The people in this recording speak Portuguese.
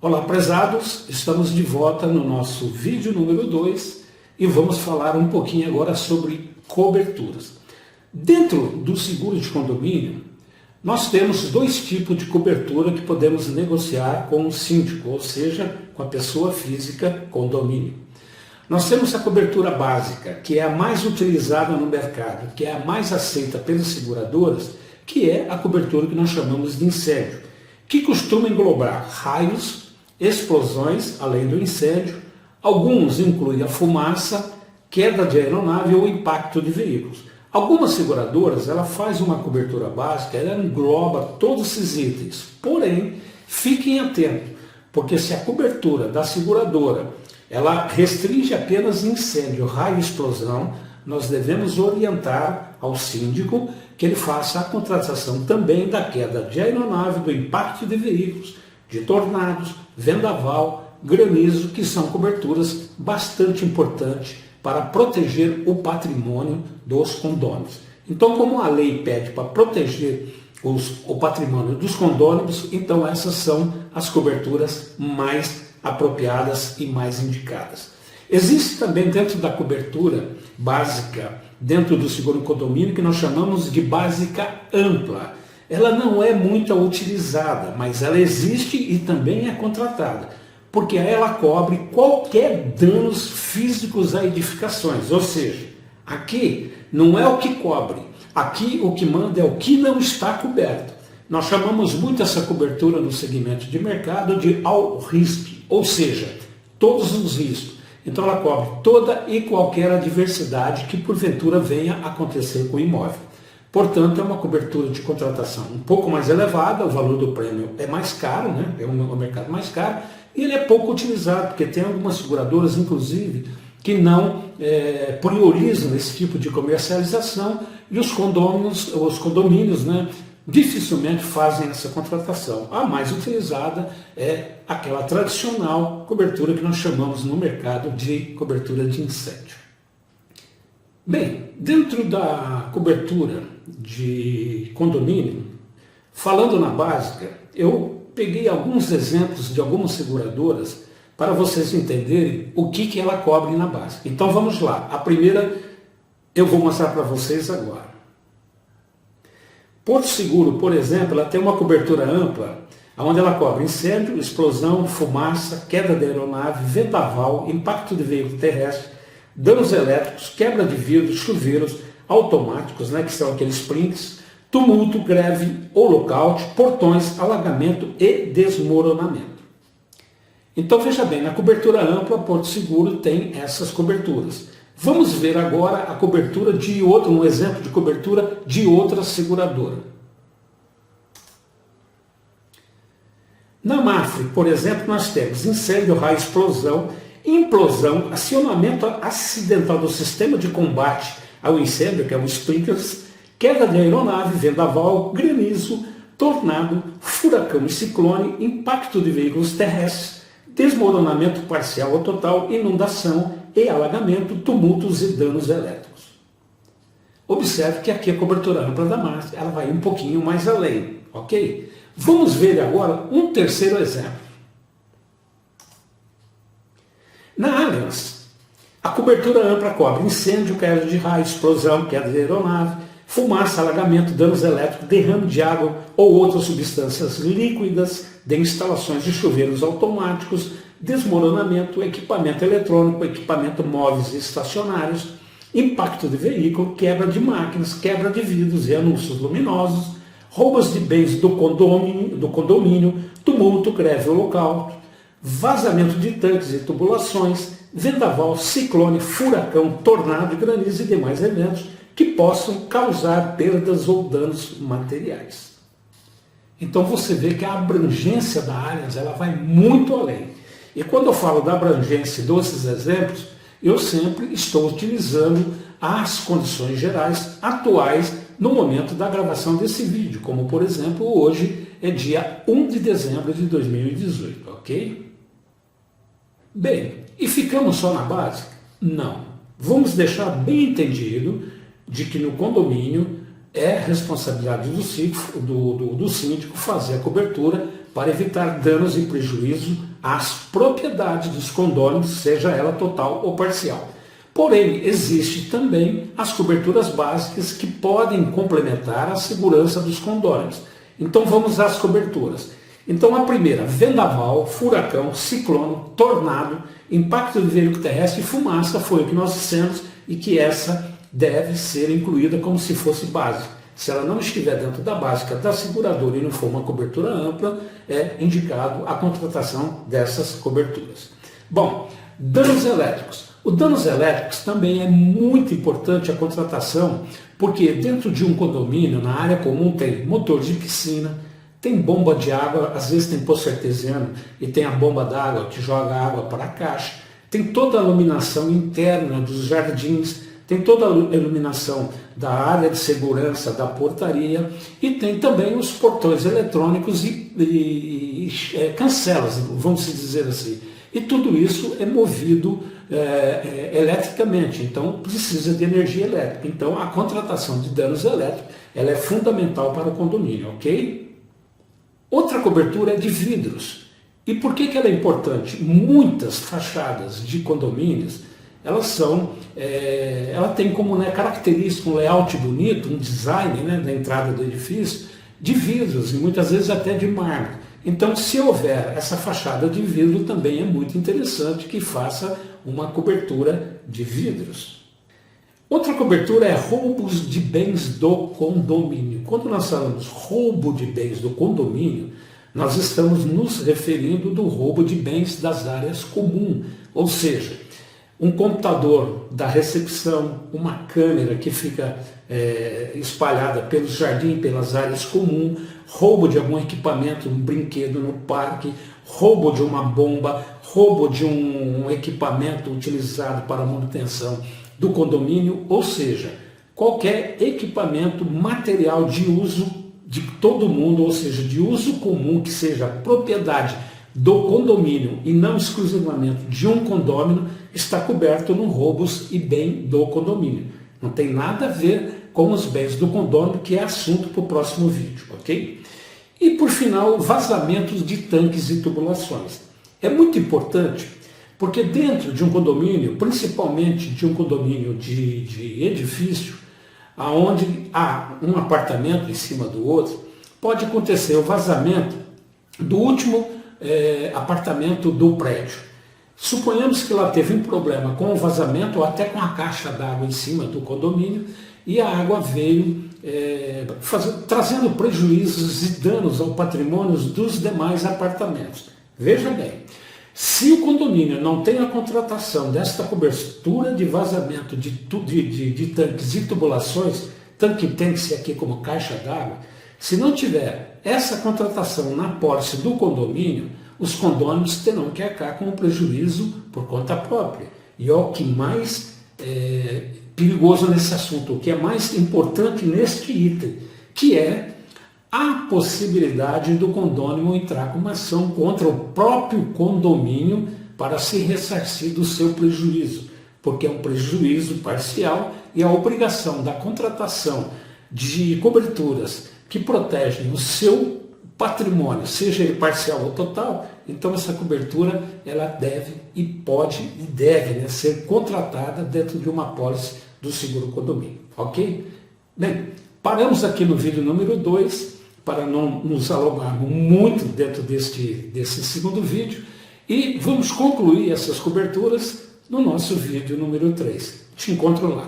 Olá, prezados, estamos de volta no nosso vídeo número 2 e vamos falar um pouquinho agora sobre coberturas. Dentro do seguro de condomínio, nós temos dois tipos de cobertura que podemos negociar com o síndico, ou seja, com a pessoa física condomínio. Nós temos a cobertura básica, que é a mais utilizada no mercado, que é a mais aceita pelas seguradoras, que é a cobertura que nós chamamos de incêndio, que costuma englobar raios, explosões, além do incêndio, alguns incluem a fumaça, queda de aeronave ou impacto de veículos. Algumas seguradoras, ela faz uma cobertura básica, ela engloba todos esses itens, porém, fiquem atentos, porque se a cobertura da seguradora, ela restringe apenas incêndio, raio e explosão, nós devemos orientar ao síndico que ele faça a contratação também da queda de aeronave, do impacto de veículos, de tornados, vendaval, granizo, que são coberturas bastante importantes para proteger o patrimônio dos condôminos. Então, como a lei pede para proteger o patrimônio dos condôminos, então essas são as coberturas mais apropriadas e mais indicadas. Existe também dentro da cobertura básica, dentro do seguro condomínio, que nós chamamos de básica ampla. Ela não é muito utilizada, mas ela existe e também é contratada, porque ela cobre qualquer danos físicos a edificações, ou seja, aqui não é o que cobre, aqui o que manda é o que não está coberto. Nós chamamos muito essa cobertura no segmento de mercado de all risk, ou seja, todos os riscos. Então ela cobre toda e qualquer adversidade que porventura venha a acontecer com o imóvel. Portanto, é uma cobertura de contratação um pouco mais elevada, o valor do prêmio é mais caro, né? É um mercado mais caro, e ele é pouco utilizado, porque tem algumas seguradoras, inclusive, que não priorizam esse tipo de comercialização, e os condomínios, né, dificilmente fazem essa contratação. A mais utilizada é aquela tradicional cobertura que nós chamamos no mercado de cobertura de incêndio. Bem, dentro da cobertura de condomínio, falando na básica, eu peguei alguns exemplos de algumas seguradoras para vocês entenderem o que ela cobre na básica. Então vamos lá. A primeira eu vou mostrar para vocês agora. Porto Seguro, por exemplo, ela tem uma cobertura ampla, onde ela cobre incêndio, explosão, fumaça, queda de aeronave, vendaval, impacto de veículo terrestre, danos elétricos, quebra de vidros, chuveiros automáticos, né, que são aqueles sprints, tumulto, greve ou lockout, portões, alagamento e desmoronamento. Então veja bem, na cobertura ampla, Porto Seguro tem essas coberturas. Vamos ver agora a cobertura de um exemplo de cobertura de outra seguradora. Na Mafre, por exemplo, nós temos incêndio, raio, explosão, implosão, acionamento acidental do sistema de combate ao incêndio, que é o sprinklers, queda de aeronave, vendaval, granizo, tornado, furacão e ciclone, impacto de veículos terrestres, desmoronamento parcial ou total, inundação e alagamento, tumultos e danos elétricos. Observe que aqui a cobertura ampla da Mafre, ela vai um pouquinho mais além, ok? Vamos ver agora um terceiro exemplo. Na Allianz, a cobertura ampla cobre incêndio, queda de raio, explosão, queda de aeronave, fumaça, alagamento, danos elétricos, derrame de água ou outras substâncias líquidas de instalações de chuveiros automáticos, desmoronamento, equipamento eletrônico, equipamento móveis e estacionários, impacto de veículo, quebra de máquinas, quebra de vidros e anúncios luminosos, roubos de bens do condomínio, tumulto, greve ou lockout, vazamento de tanques e tubulações, vendaval, ciclone, furacão, tornado, granizo e demais eventos que possam causar perdas ou danos materiais. Então você vê que a abrangência da Allianz, ela vai muito além. E quando eu falo da abrangência e dou esses exemplos, eu sempre estou utilizando as condições gerais atuais no momento da gravação desse vídeo, como por exemplo hoje é dia 1 de dezembro de 2018, ok? Bem, e ficamos só na básica? Não. Vamos deixar bem entendido de que no condomínio é responsabilidade do síndico fazer a cobertura para evitar danos e prejuízo às propriedades dos condôminos, seja ela total ou parcial. Porém, existe também as coberturas básicas que podem complementar a segurança dos condôminos. Então vamos às coberturas. Então a primeira, vendaval, furacão, ciclone, tornado, impacto do veículo terrestre e fumaça foi o que nós dissemos e que essa deve ser incluída como se fosse básica. Se ela não estiver dentro da básica da seguradora e não for uma cobertura ampla, é indicado a contratação dessas coberturas. Bom, danos elétricos. O danos elétricos também é muito importante a contratação, porque dentro de um condomínio, na área comum, tem motor de piscina, tem bomba de água, às vezes tem poço artesiano e tem a bomba d'água que joga água para a caixa, tem toda a iluminação interna dos jardins, tem toda a iluminação da área de segurança da portaria e tem também os portões eletrônicos e cancelas, vamos dizer assim. E tudo isso é movido eletricamente, então precisa de energia elétrica. Então a contratação de danos elétricos ela é fundamental para o condomínio, ok? Outra cobertura é de vidros. E por que ela é importante? Muitas fachadas de condomínios ela tem como característica um layout bonito, um design da entrada do edifício, de vidros e muitas vezes até de mármore. Então, se houver essa fachada de vidro, também é muito interessante que faça uma cobertura de vidros. Outra cobertura é roubos de bens do condomínio. Quando nós falamos roubo de bens do condomínio, nós estamos nos referindo do roubo de bens das áreas comuns, ou seja, um computador da recepção, uma câmera que fica espalhada pelo jardim, pelas áreas comuns, roubo de algum equipamento, um brinquedo no parque, roubo de uma bomba, roubo de um equipamento utilizado para a manutenção do condomínio, ou seja, qualquer equipamento material de uso de todo mundo, ou seja, de uso comum, que seja propriedade do condomínio e não exclusivamente de um condômino, está coberto no roubos e bem do condomínio. Não tem nada a ver com os bens do condomínio, que é assunto para o próximo vídeo, ok? E por final, vazamentos de tanques e tubulações. É muito importante, porque dentro de um condomínio, principalmente de um condomínio de edifício, onde há um apartamento em cima do outro, pode acontecer o vazamento do último apartamento do prédio. Suponhamos que lá teve um problema com o vazamento ou até com a caixa d'água em cima do condomínio e a água veio trazendo prejuízos e danos ao patrimônio dos demais apartamentos. Veja bem, se o condomínio não tem a contratação desta cobertura de vazamento de tanques e tubulações, tanque entende-se aqui como caixa d'água, se não tiver essa contratação na pólice do condomínio, os condôminos terão que arcar com o prejuízo por conta própria. E é o que mais perigoso nesse assunto, o que é mais importante neste item, que é a possibilidade do condômino entrar com uma ação contra o próprio condomínio para se ressarcir do seu prejuízo, porque é um prejuízo parcial e a obrigação da contratação de coberturas que protegem o seu patrimônio, seja ele parcial ou total, então essa cobertura ela deve e pode e deve ser contratada dentro de uma apólice do seguro condomínio, ok? Bem, paramos aqui no vídeo número 2 para não nos alongarmos muito dentro desse segundo vídeo e vamos concluir essas coberturas no nosso vídeo número 3. Te encontro lá.